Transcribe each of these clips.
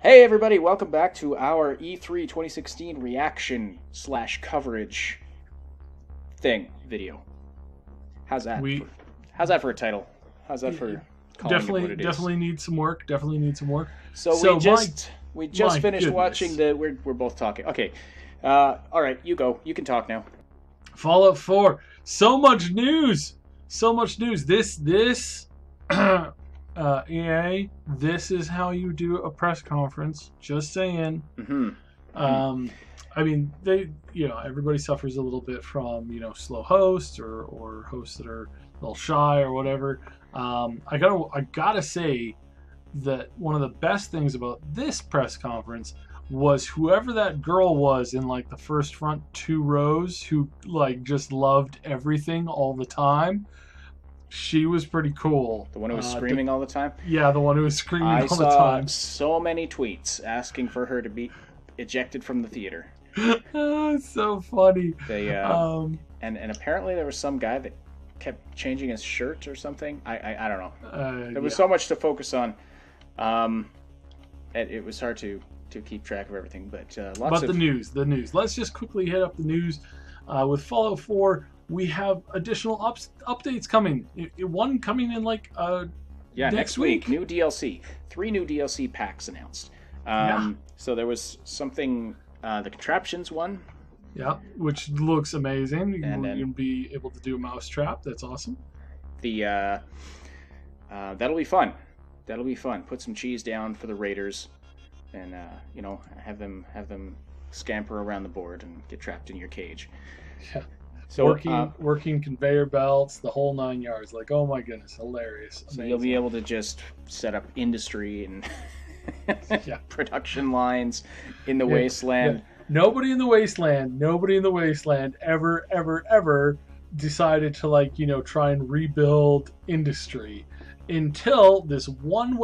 Hey everybody, welcome back to our E3 2016 reaction slash coverage video. How's that? We How's that for a title? How's that for calling it what it is? definitely need some work. Definitely need some work. So we just my finished goodness. watching we're both talking. Okay. All right, you go. You can talk now. Fallout 4. So much news. So much news. This EA. This is how you do a press conference. Just saying. I mean, everybody suffers a little bit from, slow hosts or hosts that are a little shy or whatever. I gotta say that one of the best things about this press conference was whoever that girl was in like the first front two rows who like just loved everything all the time. She was pretty cool. The one who was screaming all the time? Yeah, the one who was screaming all the time. I saw so many tweets asking for her to be ejected from the theater. It's so funny. And apparently there was some guy that kept changing his shirt or something. I don't know. There was so much to focus on. It was hard to keep track of everything. But the news. Let's just quickly hit up the news. With Fallout 4, we have additional updates coming. One coming in next week. New DLC. 3 new DLC packs announced. So there was something, the contraptions one. Yeah, which looks amazing. You're going to be able to do a mousetrap. That's awesome. That'll be fun. That'll be fun. Put some cheese down for the raiders, and have them scamper around the board and get trapped in your cage. Yeah. So working conveyor belts, the whole 9 yards. Like, oh my goodness, hilarious! So you'll be able to just set up industry and production lines in the wasteland. Yeah. Nobody in the wasteland ever decided to try and rebuild industry until this one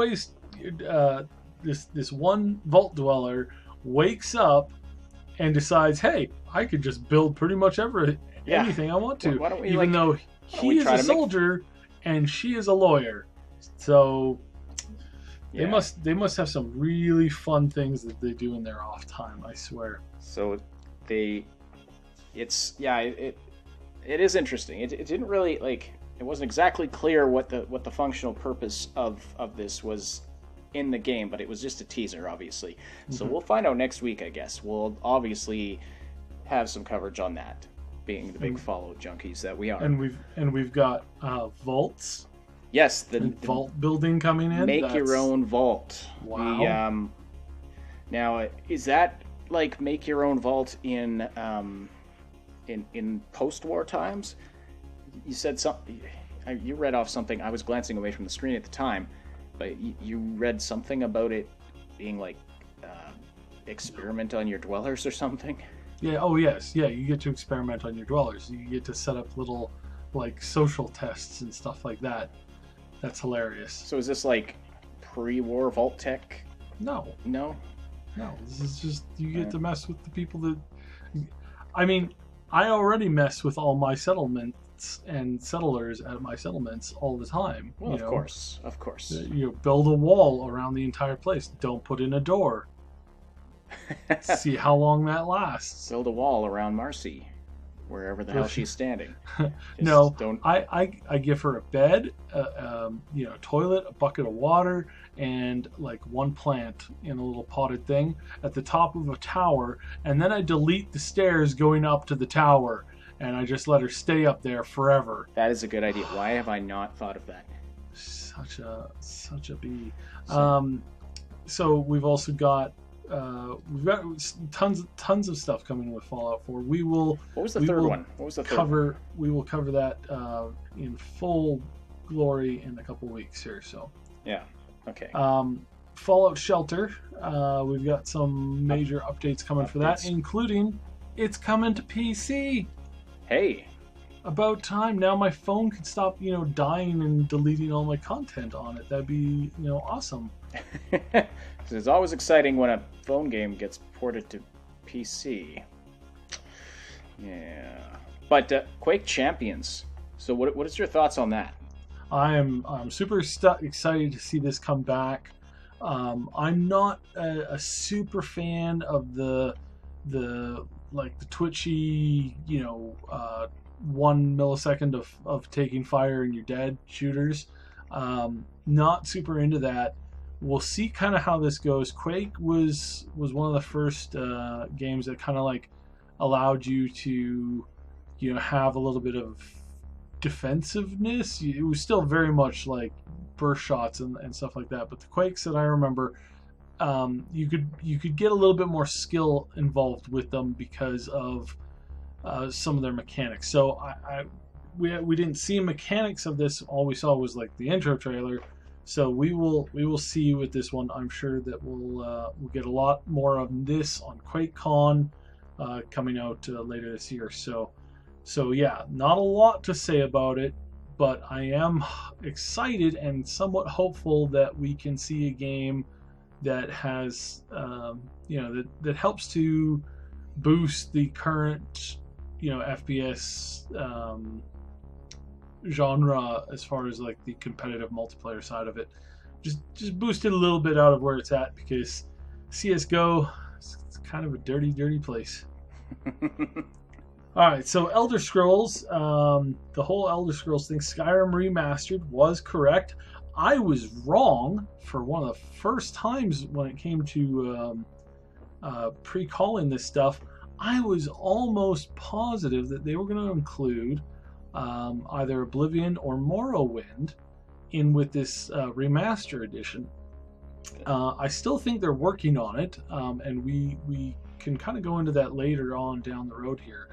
this one vault dweller wakes up and decides, hey, I could just build pretty much anything I want to. Why don't we, even though he is a soldier and she is a lawyer. So they must have some really fun things that they do in their off time, I swear. So it is interesting. It didn't really it wasn't exactly clear what the functional purpose of this was in the game, but it was just a teaser, obviously. Mm-hmm. So we'll find out next week, I guess. We'll obviously have some coverage on that, being the big Fallout junkies that we are. And we've got vaults. Yes, the vault building coming in. Make your own vault. Wow. Now, is that like make your own vault in post-war times? You said something. You read off something. I was glancing away from the screen at the time, but you read something about it being like experiment on your dwellers or something. Yeah. Oh yes. Yeah. You get to experiment on your dwellers. You get to set up little social tests and stuff like that. That's hilarious. So is this like pre-war vault tech? No. This is just you get to mess with the people that. I mean, I already mess with all my settlements and settlers at my settlements all the time. Well, of course. Build a wall around the entire place. Don't put in a door. See how long that lasts. Build a wall around Marcy, wherever the hell she's standing. I give her a bed, a toilet, a bucket of water, and one plant in a little potted thing at the top of a tower, and then I delete the stairs going up to the tower, and I just let her stay up there forever. That is a good idea. Why have I not thought of that? Such a bee. So we've also got tons of stuff coming with Fallout 4. What was the third one? We will cover that in full glory in a couple weeks here. So yeah, okay. Fallout Shelter. We've got some major updates coming for that, including it's coming to PC. Hey. About time. Now my phone can stop, dying and deleting all my content on it. That'd be, awesome. It's always exciting when a phone game gets ported to PC. Yeah. But Quake Champions. So what is your thoughts on that? I'm super excited to see this come back. I'm not a super fan of the like the twitchy, 1 millisecond of taking fire and you're dead shooters. Not super into that. We'll see kind of how this goes. Quake was one of the first games that kind of like allowed you to, have a little bit of defensiveness. It was still very much like burst shots and stuff like that. But the Quakes that I remember, you could get a little bit more skill involved with them because of some of their mechanics. So we didn't see mechanics of this. All we saw was like the intro trailer. So we will see with this one. I'm sure that we'll get a lot more of this on QuakeCon coming out later this year. So yeah, not a lot to say about it, but I am excited and somewhat hopeful that we can see a game that has that helps to boost the current FPS genre as far as like the competitive multiplayer side of it. Just boost it a little bit out of where it's at, because CS:GO, it's kind of a dirty place. All right, so Elder Scrolls, the whole Elder Scrolls thing, Skyrim Remastered was correct. I was wrong for one of the first times when it came to pre-calling this stuff. I was almost positive that they were going to include either Oblivion or Morrowind in with this remaster edition. I still think they're working on it, and we can kind of go into that later on down the road here.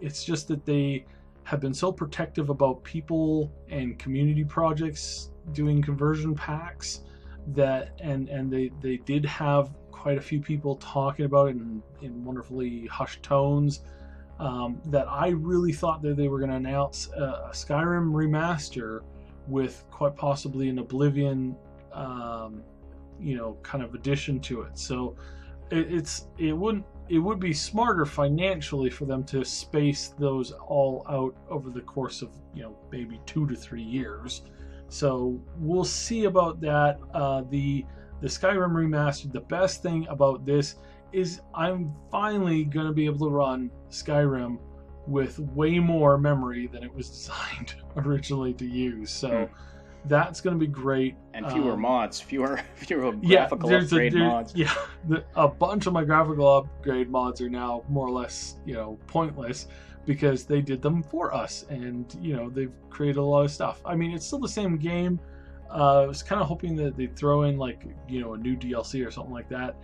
It's just that they have been so protective about people and community projects doing conversion packs that, and they did have quite a few people talking about it in wonderfully hushed tones, that I really thought that they were going to announce a Skyrim remaster with quite possibly an Oblivion kind of addition to it. So it would be smarter financially for them to space those all out over the course of maybe 2 to 3 years. So we'll see about that. The Skyrim remastered, the best thing about this is I'm finally going to be able to run Skyrim with way more memory than it was designed originally to use. So that's going to be great. And fewer mods, fewer graphical upgrade mods. Yeah, a bunch of my graphical upgrade mods are now more or less, pointless, because they did them for us, and they've created a lot of stuff. I mean, it's still the same game. I was kind of hoping that they'd throw in like a new DLC or something like that.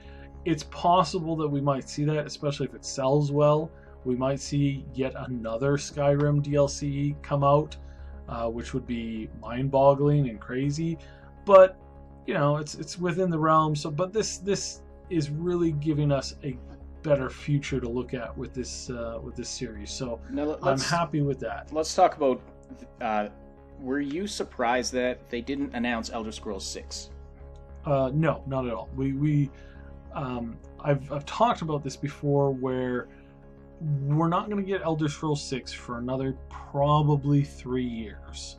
It's possible that we might see that, especially if it sells well. We might see yet another Skyrim DLC come out, which would be mind-boggling and crazy. But it's within the realm. So, but this is really giving us a better future to look at with this series. So now I'm happy with that. Let's talk about. Were you surprised that they didn't announce Elder Scrolls 6? No, not at all. I've talked about this before, where we're not going to get Elder Scrolls 6 for another probably 3 years.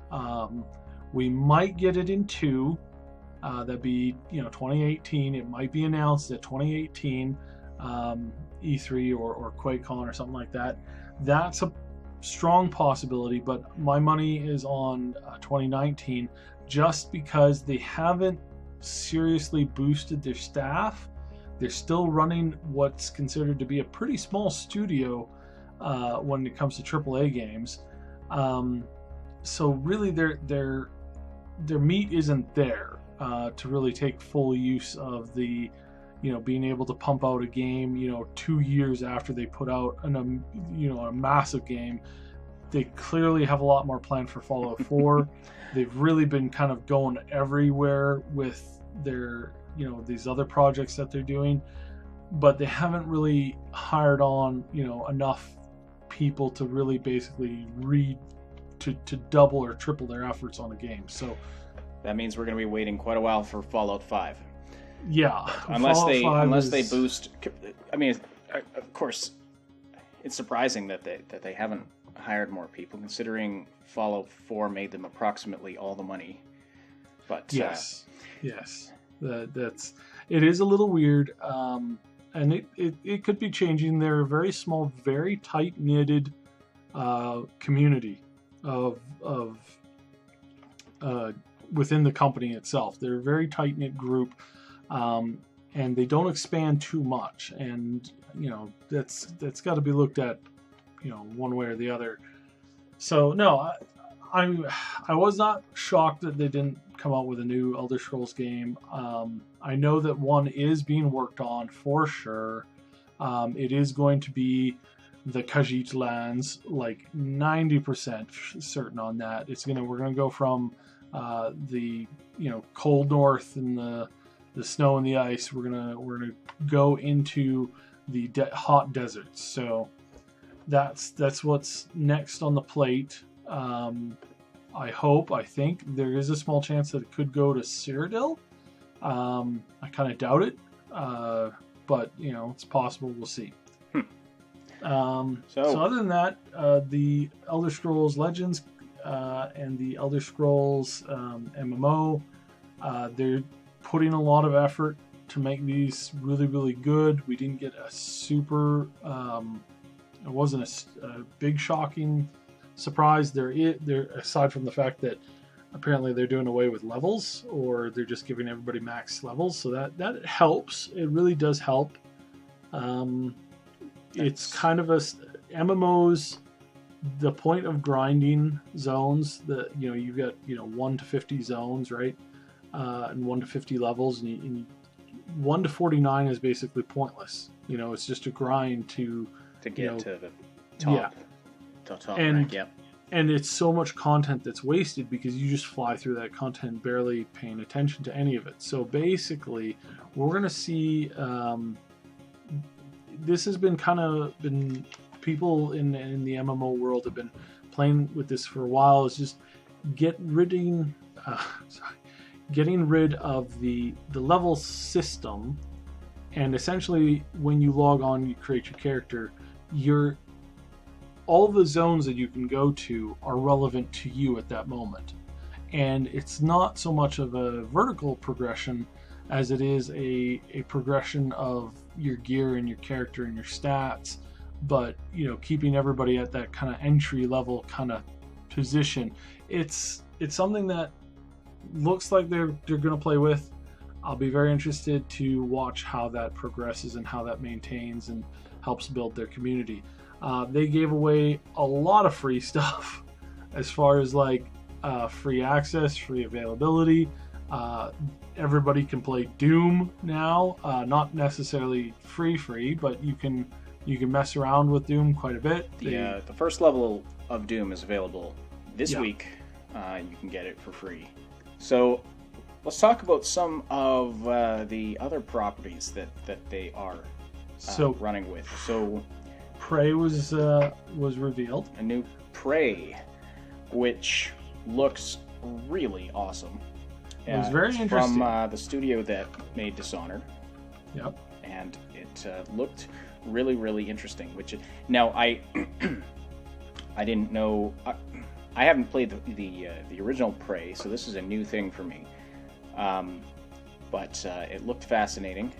We might get it in 2. That'd be 2018. It might be announced at 2018 E3 or QuakeCon or something like that. That's a strong possibility, but my money is on 2019, just because they haven't seriously boosted their staff. They're still running what's considered to be a pretty small studio when it comes to AAA games. So really, their meat isn't there to really take full use of the, being able to pump out a game, 2 years after they put out a massive game. They clearly have a lot more planned for Fallout 4. They've really been kind of going everywhere with their, these other projects that they're doing, but they haven't really hired on, enough people to really basically to double or triple their efforts on a game. So that means we're going to be waiting quite a while for Fallout 5. Yeah, unless they boost. I mean, of course, it's surprising that they haven't hired more people, considering Fallout 4 made them approximately all the money. But yes. It is a little weird, and it could be changing. They're a very small, very tight knitted community of within the company itself. They're a very tight knit group, and they don't expand too much. And that's got to be looked at, one way or the other. So no, I was not shocked that they didn't come out with a new Elder Scrolls game. I know that one is being worked on for sure. It is going to be the Khajiit lands, like 90% certain on that. We're gonna go from the cold north and the snow and the ice. We're gonna go into the hot deserts. So that's what's next on the plate. I think there is a small chance that it could go to Cyrodiil. I kind of doubt it, but it's possible. We'll see. So other than that, the Elder Scrolls Legends and the Elder Scrolls MMO, they're putting a lot of effort to make these really, really good. We didn't get a super, it wasn't a big shocking surprise. They're aside from the fact that apparently they're doing away with levels, or they're just giving everybody max levels, so that helps. It really does help. It's kind of MMOs. The point of grinding zones, that you've got 1 to 50 zones, right, and 1 to 50 levels, and 1 to 49 is basically pointless. It's just a grind to get to the top. Yeah. To top and rank, yep. And it's so much content that's wasted because you just fly through that content, barely paying attention to any of it. So basically, we're going to see. This has been people in the MMO world have been playing with this for a while. Is just getting rid of the level system, and essentially when you log on, you create your character. All the zones that you can go to are relevant to you at that moment, and it's not so much of a vertical progression as it is a progression of your gear and your character and your stats, but keeping everybody at that kind of entry level kind of position. It's something that looks like they're going to play with. I'll be very interested to watch how that progresses and how that maintains and helps build their community. They gave away a lot of free stuff as far as free access, free availability. Everybody can play Doom now, not necessarily free, but you can mess around with Doom quite a bit. The first level of Doom is available this week. You can get it for free. So let's talk about some of the other properties that they are running with. So Prey was revealed. A new Prey, which looks really awesome. It was very interesting. From the studio that made Dishonored. Yep. And it looked really, really interesting. Now I didn't know. I haven't played the original Prey, so this is a new thing for me. But it looked fascinating.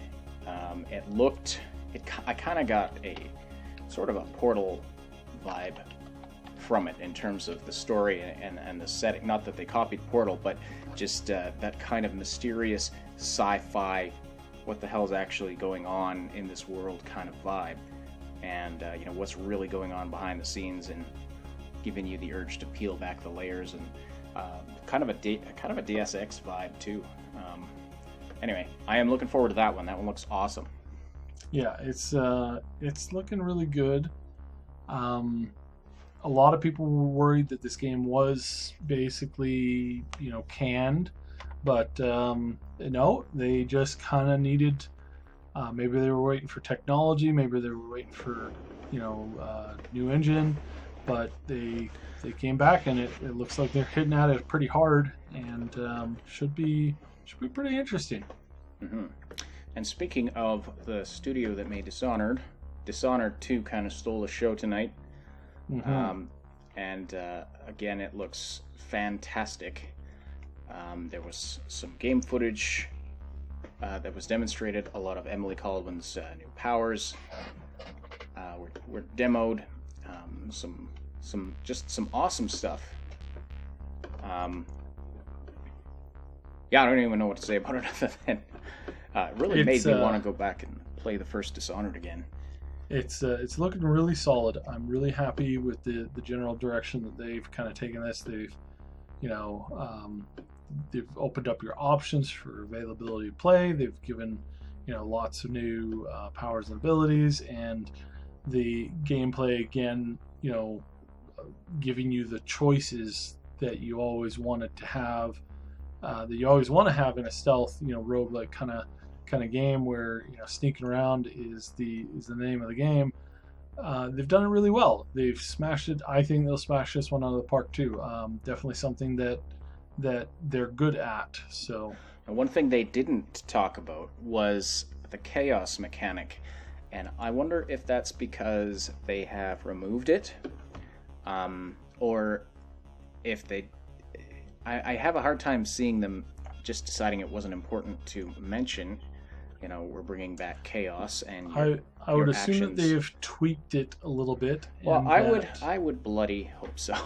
I kind of got a sort of a Portal vibe from it in terms of the story and the setting. Not that they copied Portal, but just that kind of mysterious sci-fi, what the hell's actually going on in this world kind of vibe, and what's really going on behind the scenes, and giving you the urge to peel back the layers, and kind of a Deus Ex vibe too. Anyway, I am looking forward to that one. That one looks awesome. Yeah, it's looking really good. A lot of people were worried that this game was basically, canned, but no, they just kind of needed. Maybe they were waiting for technology, maybe they were waiting for, new engine, but they came back, and it looks like they're hitting at it pretty hard, and should be pretty interesting. Mm-hmm. And speaking of the studio that made Dishonored 2 kind of stole the show tonight. Mm-hmm. And again, it looks fantastic. There was some game footage that was demonstrated. A lot of Emily Colwyn's new powers were demoed. Some awesome stuff. Yeah, I don't even know what to say about it other than it really made me want to go back and play the first Dishonored again. It's looking really solid. I'm really happy with the general direction that they've kind of taken this. They've they've opened up your options for availability to play. They've given lots of new powers and abilities, and the gameplay again, giving you the choices that you always wanted to have, that you always want to have in a stealth, roguelike kind of game where sneaking around is the name of the game. They've done it really well. They've smashed it. I think they'll smash this one out of the park too. Definitely something that they're good at. So, and one thing they didn't talk about was the chaos mechanic, and I wonder if that's because they have removed it, or if they. I have a hard time seeing them just deciding it wasn't important to mention. We're bringing back chaos, and I would assume that they've tweaked it a little bit. Well, I would bloody hope so.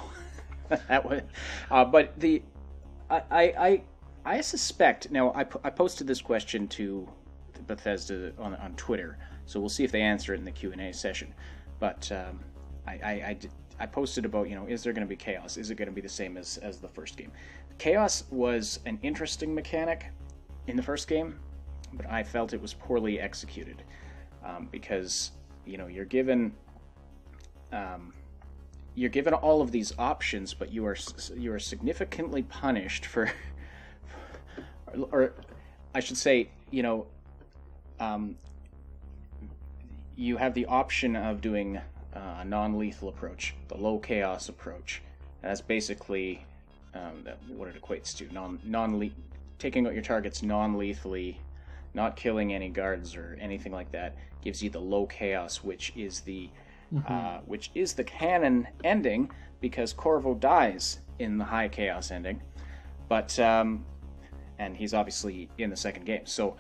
That would, but I suspect. Now, I posted this question to Bethesda on Twitter, so we'll see if they answer it in the Q&A session. But I posted about, is there going to be chaos? Is it going to be the same as the first game? Chaos was an interesting mechanic in the first game, but I felt it was poorly executed because you're given all of these options, but you are significantly punished for, or I should say, you have the option of doing a non-lethal approach, the low chaos approach. And that's basically what it equates to: taking out your targets non-lethally, not killing any guards or anything like that. Gives you the low chaos, which is the canon ending, because Corvo dies in the high chaos ending, but and he's obviously in the second game. So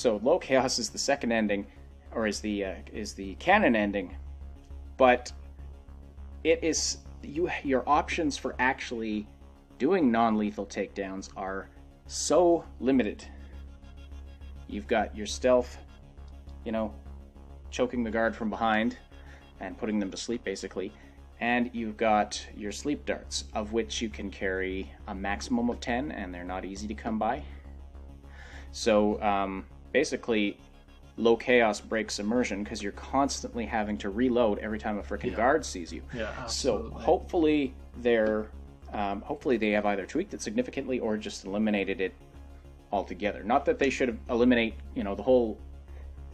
low chaos is the second ending, or is the canon ending. But it is your options for actually doing non-lethal takedowns are so limited. You've got your stealth, choking the guard from behind and putting them to sleep, basically. And you've got your sleep darts, of which you can carry a maximum of 10, and they're not easy to come by. So basically, low chaos breaks immersion because you're constantly having to reload every time a freaking guard sees you. Yeah, absolutely. So hopefully they have either tweaked it significantly or just eliminated it altogether. Not that they should eliminate, the whole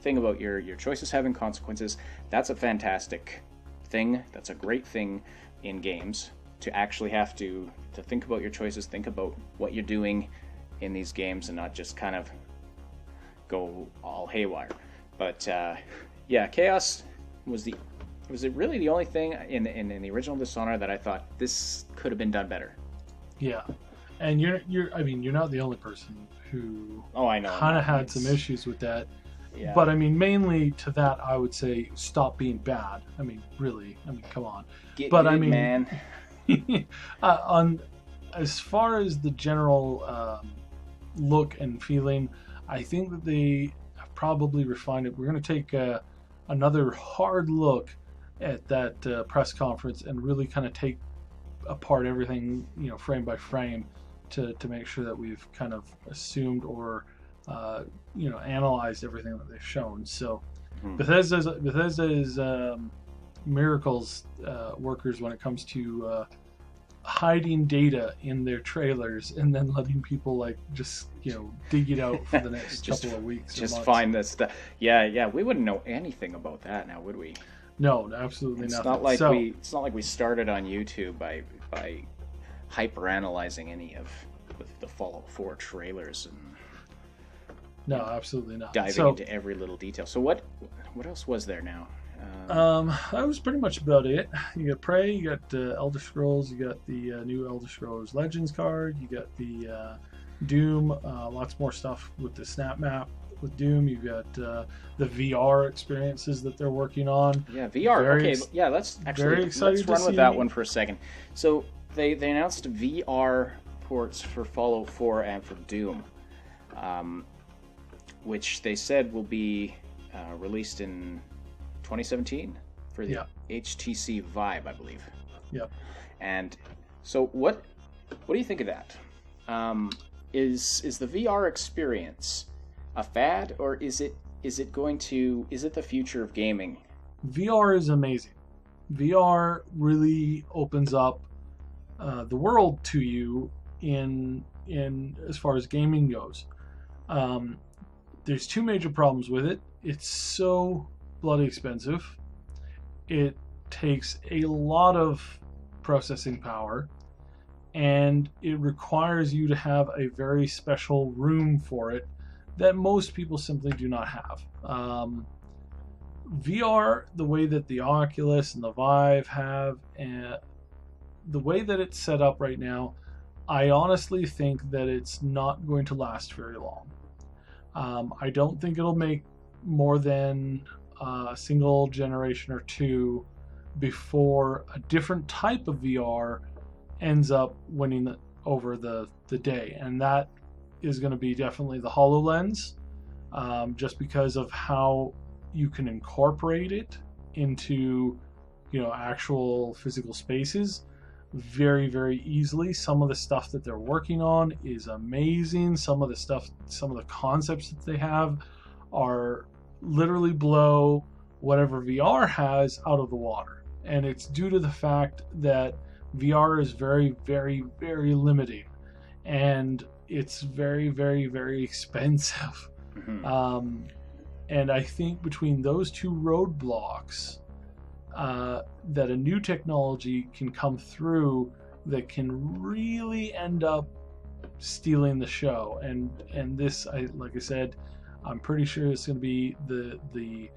thing about your choices having consequences. That's a fantastic thing. That's a great thing in games, to actually have to think about your choices, think about what you're doing in these games, and not just kind of go all haywire. But chaos was it really the only thing in the original Dishonored that I thought this could have been done better. Yeah, and you're not the only person who I know kind of had some issues with that. Yeah. But mainly to that, I would say stop being bad. Really. Come on. Man. On as far as the general look and feeling, I think that they have probably refined it. We're going to take another hard look at that press conference and really kind of take apart everything, frame by frame, to make sure that we've kind of assumed or analyzed everything that they've shown. So Bethesda is miracles workers when it comes to hiding data in their trailers and then letting people just dig it out for the next couple of weeks. Just find this stuff. Yeah. We wouldn't know anything about that now, would we? No, absolutely not. It's not like we started on YouTube by hyper analyzing any of the Fallout 4 trailers and. No, absolutely not. Diving into every little detail. So what else was there now? That was pretty much about it. You got Prey, you got Elder Scrolls, you got the new Elder Scrolls Legends card, you got the Doom, lots more stuff with the snap map. With Doom, you've got the VR experiences that they're working on. Yeah, VR. Okay, yeah, let's run with that one for a second. So they announced VR ports for Fallout 4 and for Doom, which they said will be released in 2017 for the HTC Vive, I believe. Yep. And so what do you think of that? Is the VR experience a fad, or is it the future of gaming? VR is amazing. VR really opens up the world to you in as far as gaming goes. There's two major problems with it. It's so bloody expensive. It takes a lot of processing power, and it requires you to have a very special room for it that most people simply do not have. VR, the way that the Oculus and the Vive have, and the way that it's set up right now, I honestly think that it's not going to last very long. I don't think it'll make more than a single generation or two before a different type of VR ends up winning over the day, and that is going to be definitely the HoloLens, just because of how you can incorporate it into actual physical spaces very, very easily. Some of the stuff that they're working on is amazing. Some of the concepts that they have are literally blow whatever VR has out of the water, and it's due to the fact that VR is very, very, very limiting, and it's very, very, very expensive. Mm-hmm. And I think between those two roadblocks, that a new technology can come through that can really end up stealing the show. And this, like I said, I'm pretty sure it's going to be the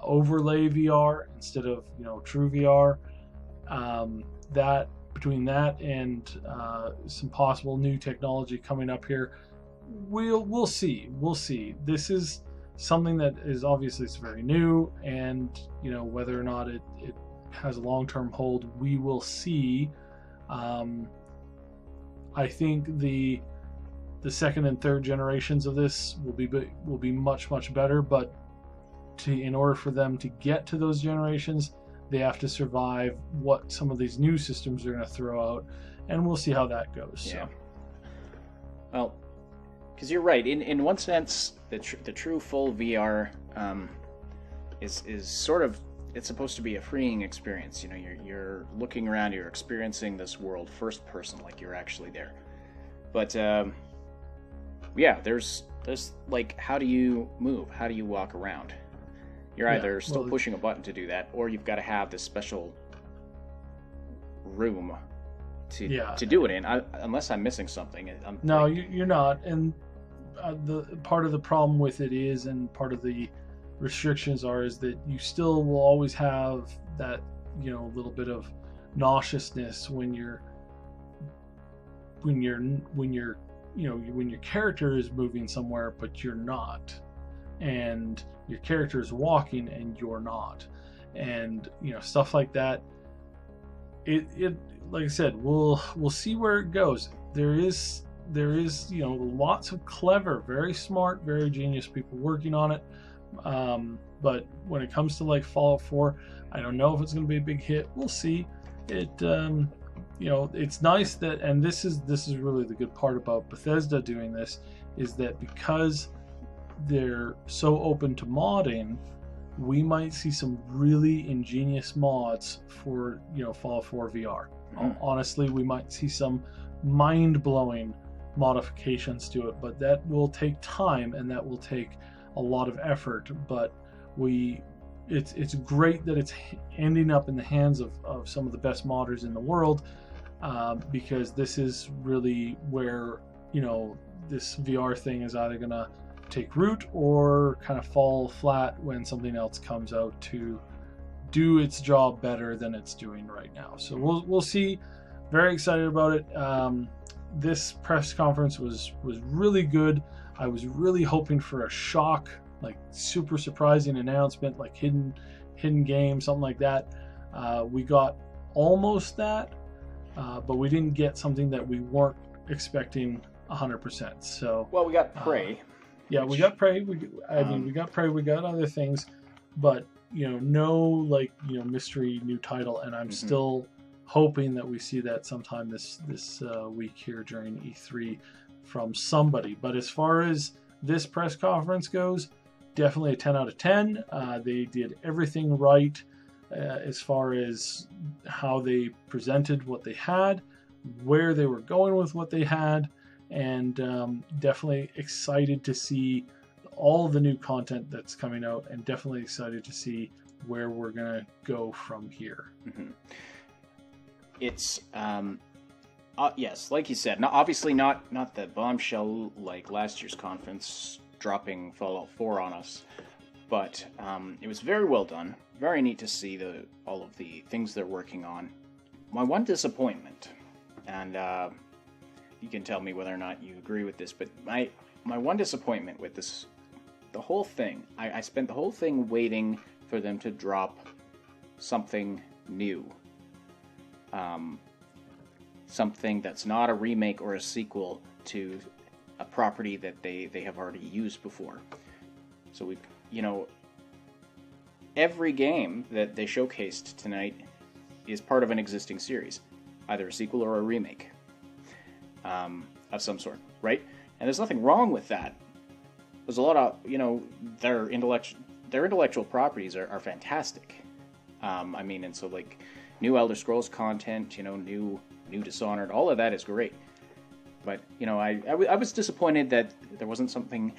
overlay VR instead of true VR. That between that and some possible new technology coming up here, we'll see. This is something that is obviously it's very new, and whether or not it has a long-term hold, we will see. I think the second and third generations of this will be much, much better, but in order for them to get to those generations, they have to survive what some of these new systems are going to throw out, and we'll see how that goes. Yeah. So. Well, because you're right. In one sense, the true full VR is sort of, it's supposed to be a freeing experience. You're looking around, you're experiencing this world first person, like you're actually there. But yeah, there's like, how do you move? How do you walk around? You're either still pushing a button to do that, or you've got to have this special room to do it in. Unless I'm missing something. You're not. And the part of the problem with it is, and part of the restrictions is that you still will always have that little bit of nauseousness when your character is moving somewhere but you're not, and your character is walking and you're not, and stuff like that. It like I said, we'll see where it goes. There is lots of clever, very smart, very genius people working on it, but when it comes to like Fallout 4, I don't know if it's going to be a big hit. We'll see. It's nice that, and this is really the good part about Bethesda doing this, is that because they're so open to modding, we might see some really ingenious mods for Fallout 4 VR. Mm-hmm. Honestly, we might see some mind-blowing modifications to it, but that will take time and that will take a lot of effort. But it's great that it's ending up in the hands of some of the best modders in the world, because this is really where this VR thing is either gonna take root or kind of fall flat when something else comes out to do its job better than it's doing right now. So we'll see. Very excited about it. this press conference was really good. I was really hoping for a shock, like super surprising announcement, like hidden game, something like that. We got almost that, but we didn't get something that we weren't expecting 100%. So well, we got Prey. Yeah, we got Prey. We got Prey. We got other things, but no mystery new title, and I'm still hoping that we see that sometime this week here during E3 from somebody. But as far as this press conference goes, definitely a 10 out of 10. They did everything right as far as how they presented what they had, where they were going with what they had, and definitely excited to see all the new content that's coming out, and definitely excited to see where we're gonna go from here. It's yes, like you said, obviously not the bombshell like last year's conference dropping Fallout 4 on us, but it was very well done. Very neat to see all of the things they're working on. My one disappointment, and you can tell me whether or not you agree with this, but my one disappointment with this, the whole thing, I spent the whole thing waiting for them to drop something new. Something that's not a remake or a sequel to a property that they have already used before. So every game that they showcased tonight is part of an existing series, either a sequel or a remake of some sort, right? And there's nothing wrong with that. There's a lot of, their intellectual properties are fantastic. And so like new Elder Scrolls content, new Dishonored, all of that is great. But I was disappointed that there wasn't something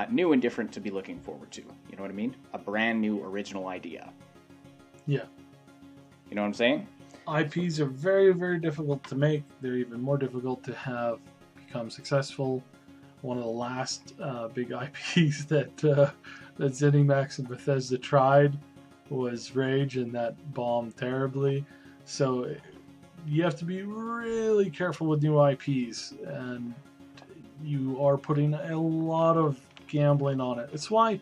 new and different to be looking forward to. You know what I mean? A brand new original idea. Yeah. You know what I'm saying? IPs are very, very difficult to make. They're even more difficult to have become successful. One of the last big IPs that ZeniMax and Bethesda tried was Rage, and that bombed terribly. So you have to be really careful with new IPs, and you are putting a lot of gambling on it. It's why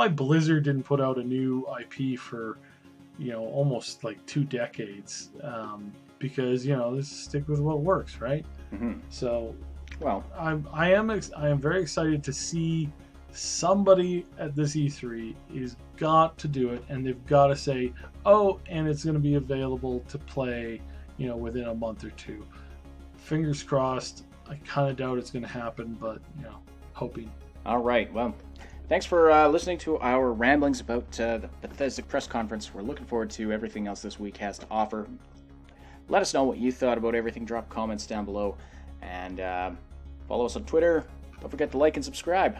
Blizzard didn't put out a new IP for almost like 2 decades, because this stick with what works, right? So, well, I am very excited to see somebody at this E3 is got to do it, and they've got to say, oh, and it's going to be available to play, within a month or two. Fingers crossed. I kind of doubt it's going to happen, but hoping. All right. Well, thanks for listening to our ramblings about the Bethesda press conference. We're looking forward to everything else this week has to offer. Let us know what you thought about everything. Drop comments down below, and follow us on Twitter. Don't forget to like and subscribe.